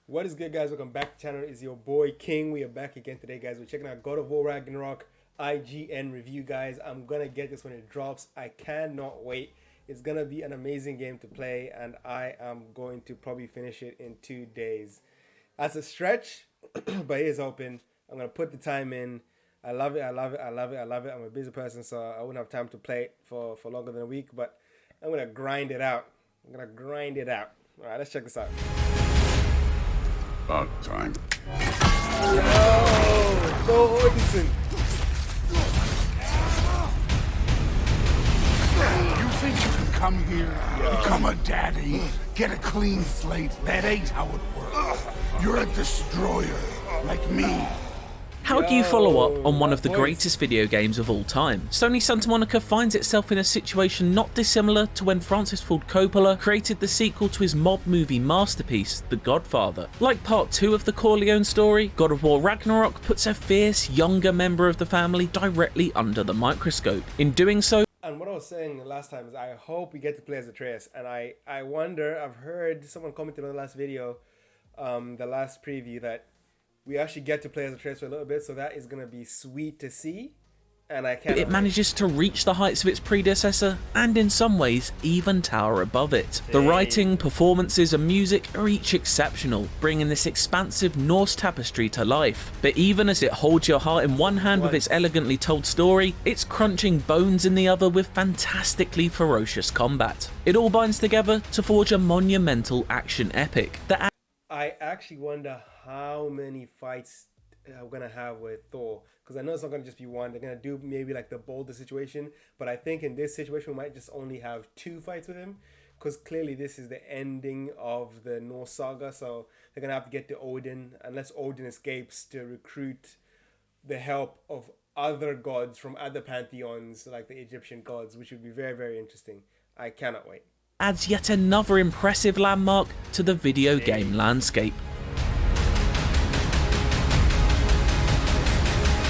What is good, guys? Welcome back to the channel. It's your boy King. We are back again today, guys. We're checking out God of War Ragnarok IGN review, guys. I'm gonna get this when it drops. I cannot wait. It's gonna be an amazing game to play, and I am going to probably finish it in 2 days. That's a stretch, but it is open. I'm gonna put the time in. I love it. I love it. I love it. I love it. I'm a busy person, so I wouldn't have time to play it for longer than a week, but I'm gonna grind it out. I'm gonna grind it out. All right, let's check this out. About time. Oh, Thor Odinson. You think you can come here, become a daddy, get a clean slate? That ain't how it works. You're a destroyer, like me. How do you follow up on one of the greatest video games of all time? Sony Santa Monica finds itself in a situation not dissimilar to when Francis Ford Coppola created the sequel to his mob movie masterpiece, The Godfather. Like part 2 of the Corleone story, God of War Ragnarok puts a fierce, younger member of the family directly under the microscope. In doing so, And what I was saying the last time is I hope we get to play as Atreus. And I wonder, I've heard someone commented on the last video, the last preview, that we actually get to play as Atreus for a little bit. So that is going to be sweet to see. And I can't. it manages to reach the heights of its predecessor, and in some ways, even tower above it. The writing, performances, and music are each exceptional, bringing this expansive Norse tapestry to life. But even as it holds your heart in one hand with its elegantly told story, it's crunching bones in the other with fantastically ferocious combat. It all binds together to forge a monumental action epic that I actually wonder how many fights we're going to have with Thor. Because I know it's not going to just be one. They're going to do maybe like the bolder situation. But I think in this situation, we might just only have 2 fights with him. Because clearly this is the ending of the Norse saga. So they're going to have to get to Odin. Unless Odin escapes to recruit the help of other gods from other pantheons, like the Egyptian gods. Which would be very, very interesting. I cannot wait. adds yet another impressive landmark to the video game landscape.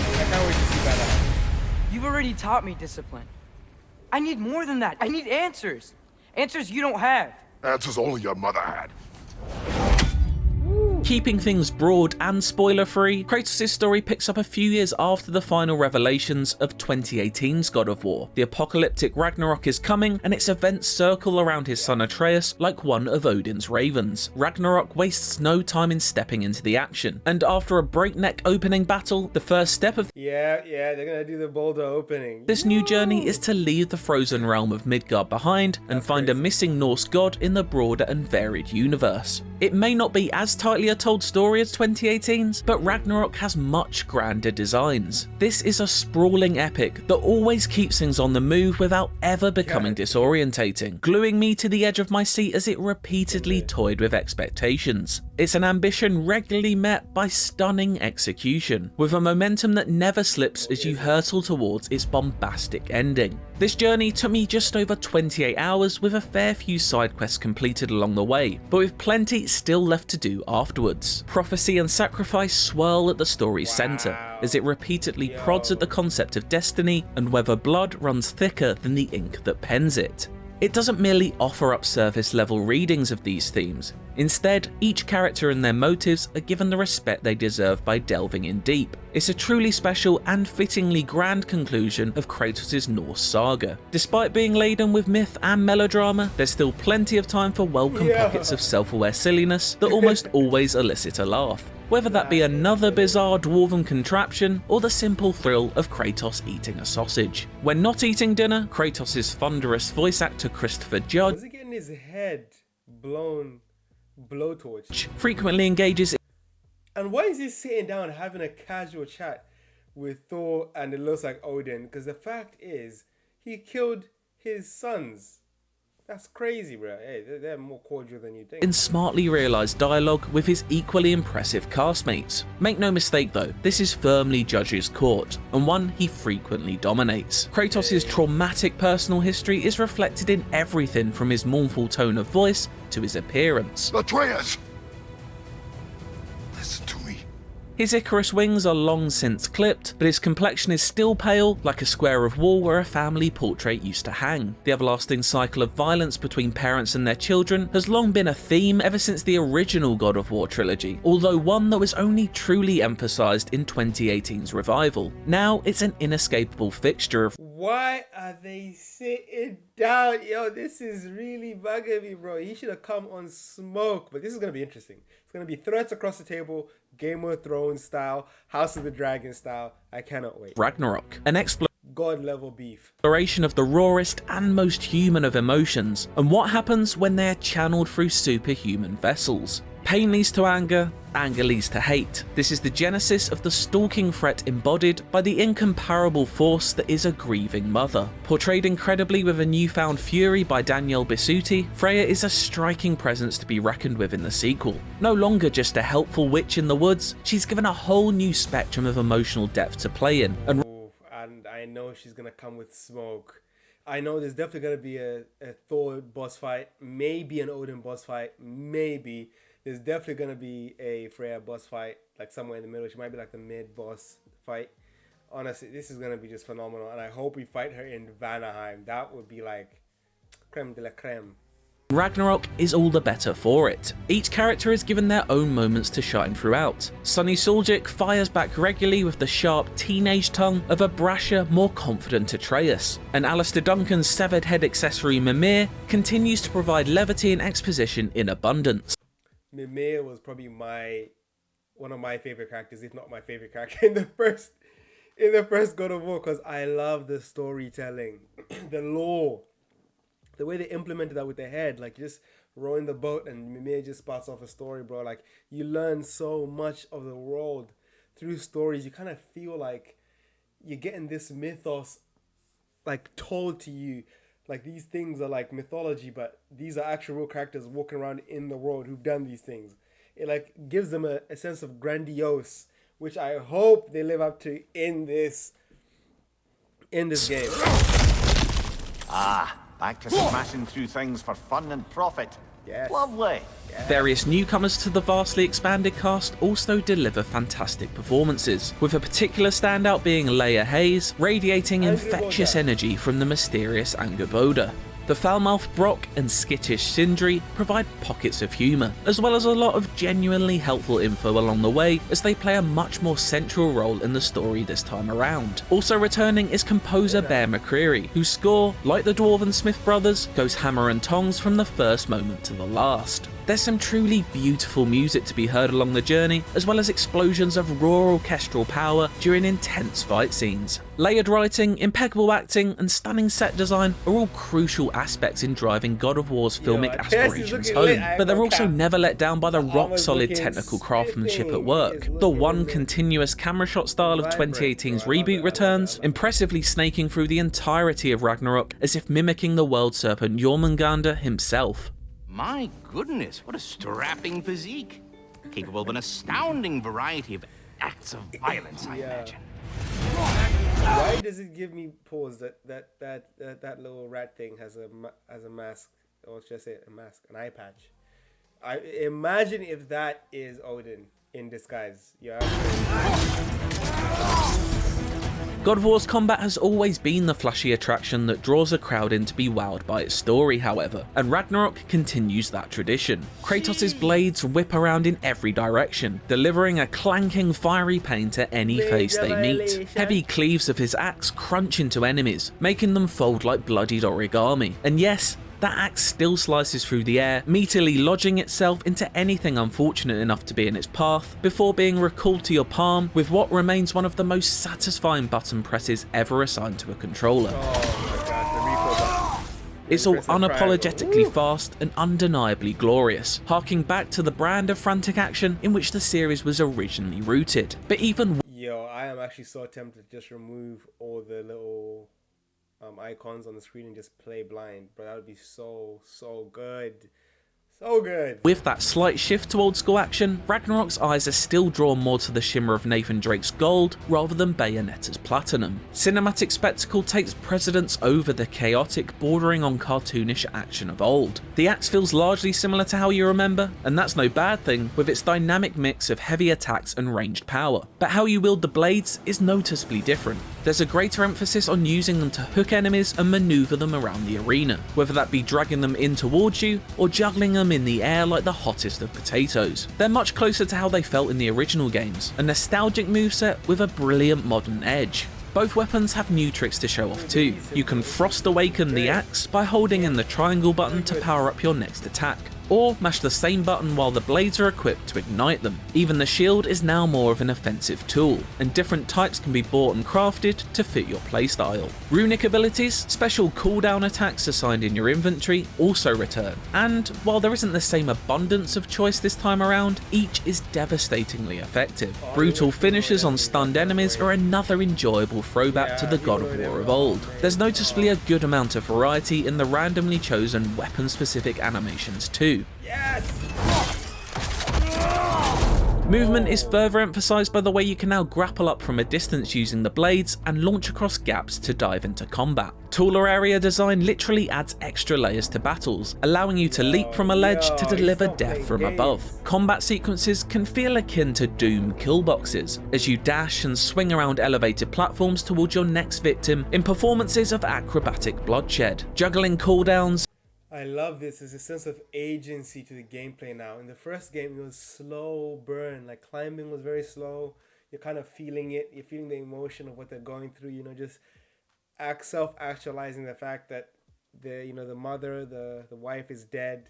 I can't wait to see that. You've already taught me discipline. I need more than that. I need answers. Answers you don't have. Answers only your mother had. Keeping things broad and spoiler-free, Kratos' story picks up a few years after the final revelations of 2018's God of War. The apocalyptic Ragnarok is coming, and its events circle around his son Atreus like one of Odin's ravens. Ragnarok wastes no time in stepping into the action, and after a breakneck opening battle, the first step of Yeah, they're going to do the bolder opening. this new journey is to leave the frozen realm of Midgard behind and find a missing Norse god in the broader and varied universe. It may not be as tightly a told story as 2018's, but Ragnarok has much grander designs. This is a sprawling epic that always keeps things on the move without ever becoming disorientating, gluing me to the edge of my seat as it repeatedly toyed with expectations. It's an ambition regularly met by stunning execution, with a momentum that never slips as you hurtle towards its bombastic ending. This journey took me just over 28 hours with a fair few side quests completed along the way, but with plenty still left to do afterwards. Prophecy and sacrifice swirl at the story's centre, as it repeatedly prods at the concept of destiny and whether blood runs thicker than the ink that pens it. It doesn't merely offer up surface level readings of these themes. Instead, each character and their motives are given the respect they deserve by delving in deep. It's a truly special and fittingly grand conclusion of Kratos' Norse saga. Despite being laden with myth and melodrama, there's still plenty of time for welcome pockets of self-aware silliness that almost always elicit a laugh. Whether that be another bizarre dwarven contraption, or the simple thrill of Kratos eating a sausage. When not eating dinner, Kratos' thunderous voice actor Christopher Judge Was he getting his head blown, blowtorch? frequently engages And why is he sitting down having a casual chat with Thor and it looks like Odin? Because the fact is, he killed his sons. That's crazy, bro. Hey, they're more cordial than you think. in smartly realised dialogue with his equally impressive castmates. Make no mistake though, this is firmly Judge's court, and one he frequently dominates. Kratos' traumatic personal history is reflected in everything from his mournful tone of voice to his appearance. Atreus! Listen to me. His Icarus wings are long since clipped, but his complexion is still pale, like a square of wall where a family portrait used to hang. The everlasting cycle of violence between parents and their children has long been a theme ever since the original God of War trilogy, although one that was only truly emphasised in 2018's revival. Now it's an inescapable fixture of Why are they sitting down? Yo, this is really bugging me, bro. He should have come on Smoke. But this is going to be interesting. It's going to be threats across the table, Game of Thrones style, House of the Dragon style. I cannot wait. Ragnarok, an God level beef. exploration of the rawest and most human of emotions, and what happens when they are channeled through superhuman vessels. Pain leads to anger, anger leads to hate. This is the genesis of the stalking threat embodied by the incomparable force that is a grieving mother. Portrayed incredibly with a newfound fury by Danielle Bisutti, Freya is a striking presence to be reckoned with in the sequel. No longer just a helpful witch in the woods, she's given a whole new spectrum of emotional depth to play in, And I know she's going to come with smoke. I know there's definitely going to be a Thor boss fight, maybe an Odin boss fight, maybe. There's definitely going to be a Freya boss fight, like somewhere in the middle. She might be like the mid-boss fight. Honestly, this is going to be just phenomenal. And I hope we fight her in Vanaheim. That would be like creme de la creme. Ragnarok is all the better for it. Each character is given their own moments to shine throughout. Sonny Suljic fires back regularly with the sharp teenage tongue of a brasher, more confident Atreus, and Alistair Duncan's severed head accessory Mimir continues to provide levity and exposition in abundance. Mimir was probably one of my favorite characters, if not my favorite character in the first God of War, because I love the storytelling, the lore, the way they implemented that with the head, like just rowing the boat and Mimir just spots off a story, bro. Like you learn so much of the world through stories. You kind of feel like you're getting this mythos like told to you. Like these things are like mythology, but these are actual real characters walking around in the world who've done these things. It like gives them a sense of grandiose, which I hope they live up to in this game. Back to smashing through things for fun and profit. Yes. Lovely. Various newcomers to the vastly expanded cast also deliver fantastic performances, with a particular standout being Leia Hayes, radiating infectious energy from the mysterious Angerboda. The foul-mouthed Brock and skittish Sindri provide pockets of humour, as well as a lot of genuinely helpful info along the way as they play a much more central role in the story this time around. Also returning is composer Bear McCreary, whose score, like the Dwarven Smith brothers, goes hammer and tongs from the first moment to the last. There's some truly beautiful music to be heard along the journey, as well as explosions of raw orchestral power during intense fight scenes. Layered writing, impeccable acting, and stunning set design are all crucial aspects in driving God of War's filmic aspirations home, but they're also never let down by the rock-solid technical craftsmanship at work. The one continuous camera shot style of 2018's reboot returns, impressively snaking through the entirety of Ragnarok as if mimicking the world serpent Jormungandr himself. My goodness, what a strapping physique. Capable of an astounding variety of acts of violence, I imagine. Why does it give me pause that little rat thing has a mask, or should I say a mask, an eye patch? I imagine if that is Odin in disguise. Yeah. God of War's combat has always been the flashy attraction that draws a crowd in to be wowed by its story, however, and Ragnarok continues that tradition. Kratos' blades whip around in every direction, delivering a clanking fiery pain to any face they meet. Heavy cleaves of his axe crunch into enemies, making them fold like bloodied origami. And yes, that axe still slices through the air, meteorly lodging itself into anything unfortunate enough to be in its path, before being recalled to your palm with what remains one of the most satisfying button presses ever assigned to a controller. Oh my god, the recoil button. It's all unapologetically fast and undeniably glorious, harking back to the brand of frantic action in which the series was originally rooted. But even Yo, I am actually so tempted to just remove all the little icons on the screen and just play blind, but that would be so good, So good. With that slight shift to old school action, Ragnarok's eyes are still drawn more to the shimmer of Nathan Drake's gold rather than Bayonetta's platinum. Cinematic spectacle takes precedence over the chaotic, bordering on cartoonish action of old. The axe feels largely similar to how you remember, and that's no bad thing with its dynamic mix of heavy attacks and ranged power. But how you wield the blades is noticeably different. There's a greater emphasis on using them to hook enemies and maneuver them around the arena, whether that be dragging them in towards you or juggling them in the air like the hottest of potatoes. They're much closer to how they felt in the original games, a nostalgic moveset with a brilliant modern edge. Both weapons have new tricks to show off too. You can Frost Awaken the axe by holding in the triangle button to power up your next attack, or mash the same button while the blades are equipped to ignite them. Even the shield is now more of an offensive tool, and different types can be bought and crafted to fit your playstyle. Runic abilities, special cooldown attacks assigned in your inventory, also return, and while there isn't the same abundance of choice this time around, each is devastatingly effective. Brutal finishes on stunned enemies are another enjoyable throwback to the God of War of old. There's noticeably a good amount of variety in the randomly chosen weapon-specific animations too. Yes! Movement is further emphasised by the way you can now grapple up from a distance using the blades and launch across gaps to dive into combat. Taller area design literally adds extra layers to battles, allowing you to leap from a ledge to deliver death from above. Combat sequences can feel akin to Doom kill boxes, as you dash and swing around elevated platforms towards your next victim in performances of acrobatic bloodshed. Juggling cooldowns, I love this. There's a sense of agency to the gameplay now. In the first game, it was slow burn. Like, climbing was very slow. You're kind of feeling it. You're feeling the emotion of what they're going through. You know, just self-actualizing the fact that the mother, the wife is dead.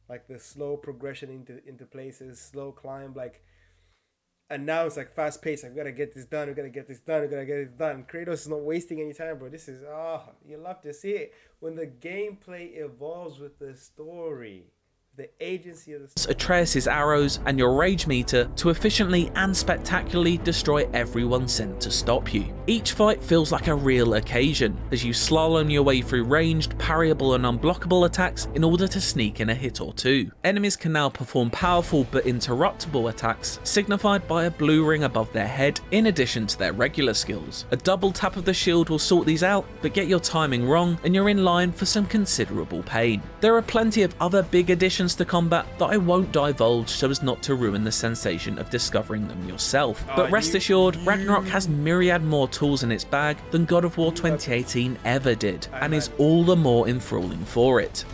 Like the slow progression into places, slow climb. Like, and now it's like fast paced. Like, we gotta get this done. We gotta get this done. We gotta get it done. Kratos is not wasting any time, bro. This is you love to see it when the gameplay evolves with the story. The agency of the story. Atreus' arrows and your rage meter to efficiently and spectacularly destroy everyone sent to stop you. Each fight feels like a real occasion as you slalom your way through ranged, parryable and unblockable attacks in order to sneak in a hit or two. Enemies can now perform powerful but interruptible attacks, signified by a blue ring above their head in addition to their regular skills. A double tap of the shield will sort these out, but get your timing wrong and you're in line for some considerable pain. There are plenty of other big additions to combat that I won't divulge so as not to ruin the sensation of discovering them yourself. But rest assured, Ragnarok has myriad more tools in its bag than God of War 2018 ever did, and is all the more enthralling for it.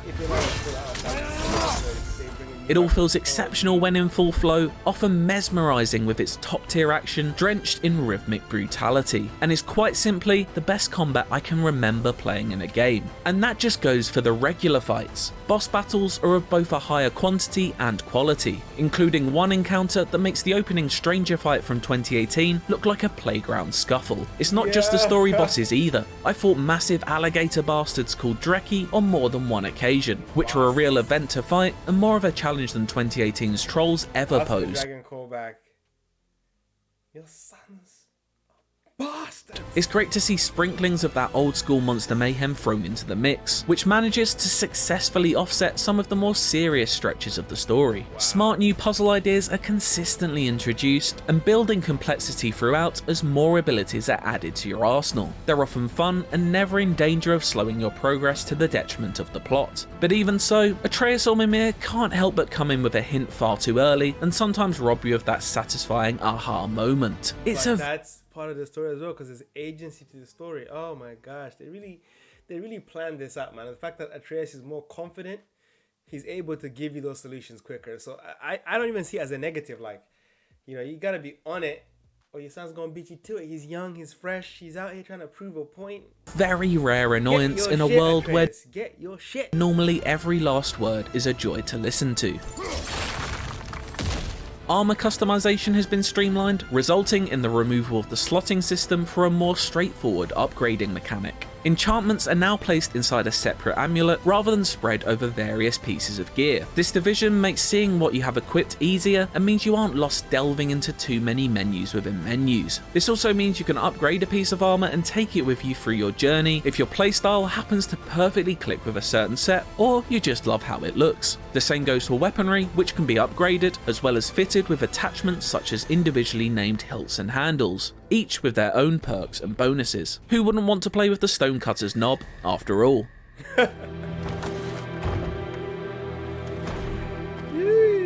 It all feels exceptional when in full flow, often mesmerising with its top tier action drenched in rhythmic brutality, and is quite simply the best combat I can remember playing in a game. And that just goes for the regular fights. Boss battles are of both a higher quantity and quality, including one encounter that makes the opening Stranger fight from 2018 look like a playground scuffle. It's not just the story bosses either. I fought massive alligator bastards called Dreki on more than one occasion, which were a real event to fight and more of a challenge than 2018's Trolls ever posed. Dragon callback. Your sons are bastards. It's great to see sprinklings of that old school monster mayhem thrown into the mix, which manages to successfully offset some of the more serious stretches of the story. Smart new puzzle ideas are consistently introduced and building complexity throughout as more abilities are added to your arsenal. They're often fun and never in danger of slowing your progress to the detriment of the plot. But even so, Atreus or Mimir can't help but come in with a hint far too early and sometimes rob you of that satisfying aha moment. That's part of the story as well, because there's agency to the story. Oh my gosh, they really planned this out, man. The fact that Atreus is more confident, he's able to give you those solutions quicker. So I don't even see it as a negative. Like, you gotta be on it or your son's gonna beat you to it. He's young, he's fresh, he's out here trying to prove a point. Very rare annoyance in a world where get your shit. Normally every last word is a joy to listen to. Armor customization has been streamlined, resulting in the removal of the slotting system for a more straightforward upgrading mechanic. Enchantments are now placed inside a separate amulet rather than spread over various pieces of gear. This division makes seeing what you have equipped easier and means you aren't lost delving into too many menus within menus. This also means you can upgrade a piece of armor and take it with you through your journey if your playstyle happens to perfectly click with a certain set, or you just love how it looks. The same goes for weaponry, which can be upgraded, as well as fitted with attachments such as individually named hilts and handles, each with their own perks and bonuses. Who wouldn't want to play with the Stonecutter's knob, after all?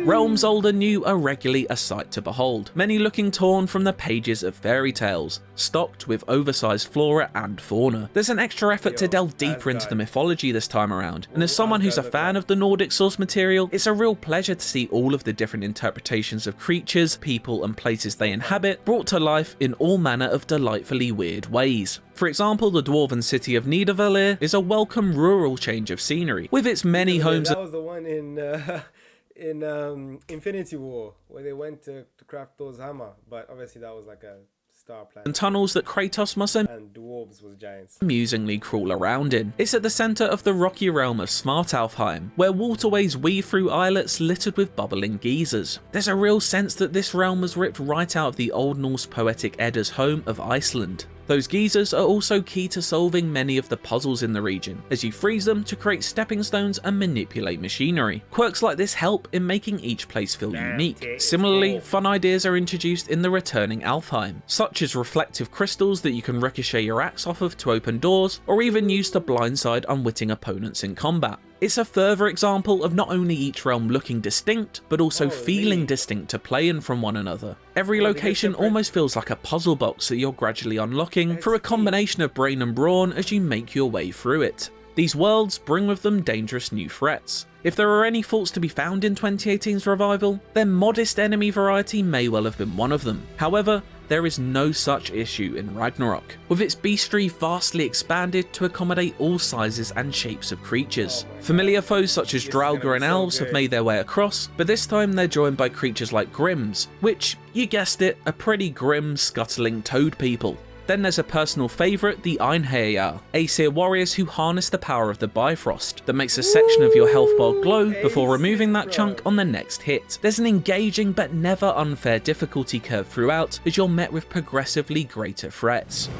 Realms old and new are regularly a sight to behold, many looking torn from the pages of fairy tales, stocked with oversized flora and fauna. There's an extra effort to delve deeper into the mythology this time around, and as someone who's a fan of the Nordic source material, it's a real pleasure to see all of the different interpretations of creatures, people and places they inhabit brought to life in all manner of delightfully weird ways. For example, the dwarven city of Nidavellir is a welcome rural change of scenery, with its many homes. That was the one in Infinity War where they went to craft Thor's hammer, but obviously that was like a star planet. And tunnels that Kratos must and dwarves was giants. Amusingly crawl around in. It's at the centre of the rocky realm of Svartalfheim, where waterways weave through islets littered with bubbling geysers. There's a real sense that this realm was ripped right out of the Old Norse poetic Edda's home of Iceland. Those geysers are also key to solving many of the puzzles in the region, as you freeze them to create stepping stones and manipulate machinery. Quirks like this help in making each place feel unique. Similarly, fun ideas are introduced in the returning Alfheim, such as reflective crystals that you can ricochet your axe off of to open doors, or even use to blindside unwitting opponents in combat. It's a further example of not only each realm looking distinct, but also feeling distinct to play in from one another. Every location almost feels like a puzzle box that you're gradually unlocking through a combination of brain and brawn as you make your way through it. These worlds bring with them dangerous new threats. If there are any faults to be found in 2018's revival, then modest enemy variety may well have been one of them. However, there is no such issue in Ragnarok, with its bestiary vastly expanded to accommodate all sizes and shapes of creatures. Familiar foes such as Draugr and elves have made their way across, but this time they're joined by creatures like Grimms, which, you guessed it, are pretty grim, scuttling toad people. Then there's a personal favourite, the Einherjar, Aesir warriors who harness the power of the Bifrost that makes a section of your health bar glow before removing that chunk on the next hit. There's an engaging but never unfair difficulty curve throughout as you're met with progressively greater threats.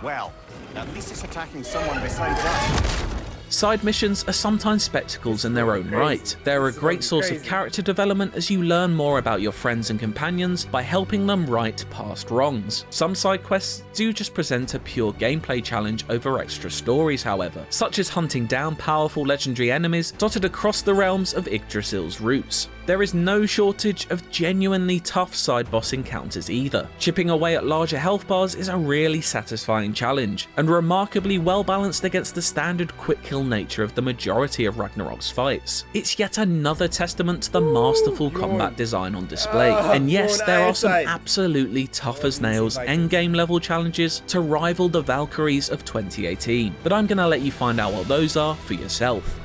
Well, at least it's attacking someone besides us. Side missions are sometimes spectacles in their own right. They're a great source of character development as you learn more about your friends and companions by helping them right past wrongs. Some side quests do just present a pure gameplay challenge over extra stories, however, such as hunting down powerful legendary enemies dotted across the realms of Yggdrasil's roots. There is no shortage of genuinely tough side boss encounters either. Chipping away at larger health bars is a really satisfying challenge, and remarkably well balanced against the standard quick kill nature of the majority of Ragnarok's fights. It's yet another testament to the masterful combat design on display, and yes, there are some absolutely tough as nails endgame level challenges to rival the Valkyries of 2018, but I'm gonna let you find out what those are for yourself.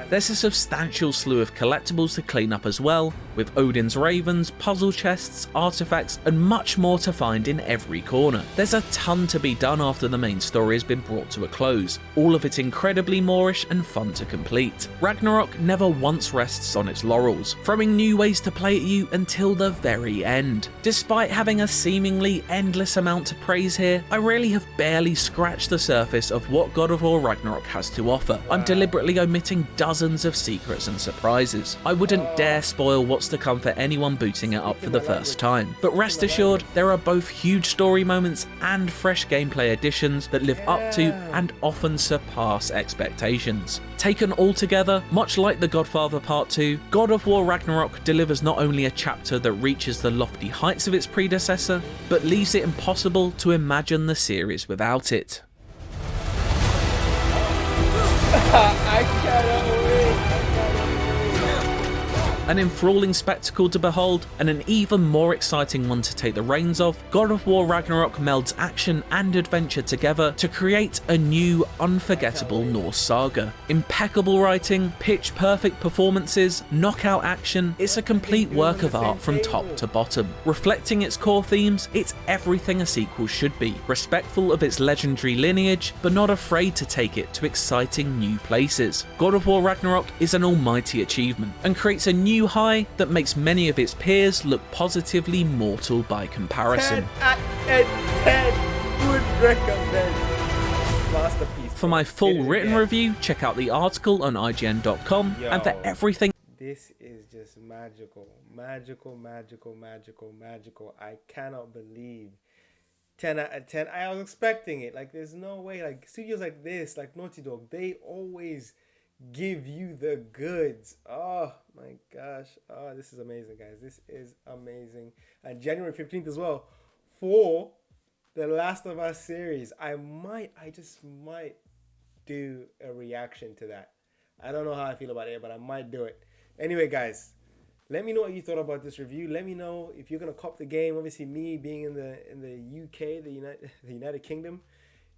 There's a substantial slew of collectibles to clean up as well, with Odin's ravens, puzzle chests, artifacts, and much more to find in every corner. There's a ton to be done after the main story has been brought to a close, all of it incredibly Moorish and fun to complete. Ragnarok never once rests on its laurels, throwing new ways to play at you until the very end. Despite having a seemingly endless amount to praise here, I really have barely scratched the surface of what God of War Ragnarok has to offer. I'm deliberately omitting dozens of secrets and surprises. I wouldn't dare spoil what's to come for anyone booting it up for the first time, but rest assured there are both huge story moments and fresh gameplay additions that live up to and often surpass expectations. Taken all together, much like The Godfather Part 2, God of War Ragnarok delivers not only a chapter that reaches the lofty heights of its predecessor, but leaves it impossible to imagine the series without it. I cannot wait. An enthralling spectacle to behold, and an even more exciting one to take the reins of, God of War Ragnarok melds action and adventure together to create a new, unforgettable Norse saga. Impeccable writing, pitch-perfect performances, knockout action, it's a complete work of art from top to bottom. Reflecting its core themes, it's everything a sequel should be, respectful of its legendary lineage, but not afraid to take it to exciting new places. God of War Ragnarok is an almighty achievement, and creates a new high that makes many of its peers look positively mortal by comparison. 10 out of 10 would recommend. Masterpiece. For my full written review, check out the article on IGN.com, and for everything. This is just magical. Magical, magical, magical, magical. I cannot believe 10 out of 10. I was expecting it. Like, there's no way. Like, studios like this, like Naughty Dog, they always give you the goods. Oh my gosh. Oh, this is amazing, guys. This is amazing. And January 15th as well for the Last of Us series. I just might do a reaction to that. I don't know how I feel about it, but I might do it. Anyway, guys, let me know what you thought about this review. Let me know if you're gonna cop the game. Obviously, me being in the UK, the United Kingdom,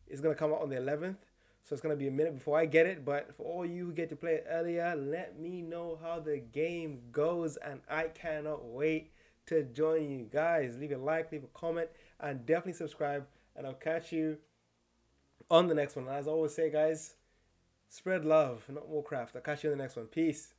is gonna come out on the 11th. So it's going to be a minute before I get it. But for all you who get to play it earlier, let me know how the game goes. And I cannot wait to join you guys. Leave a like, leave a comment, and definitely subscribe. And I'll catch you on the next one. And as I always say, guys, spread love, not Warcraft. I'll catch you on the next one. Peace.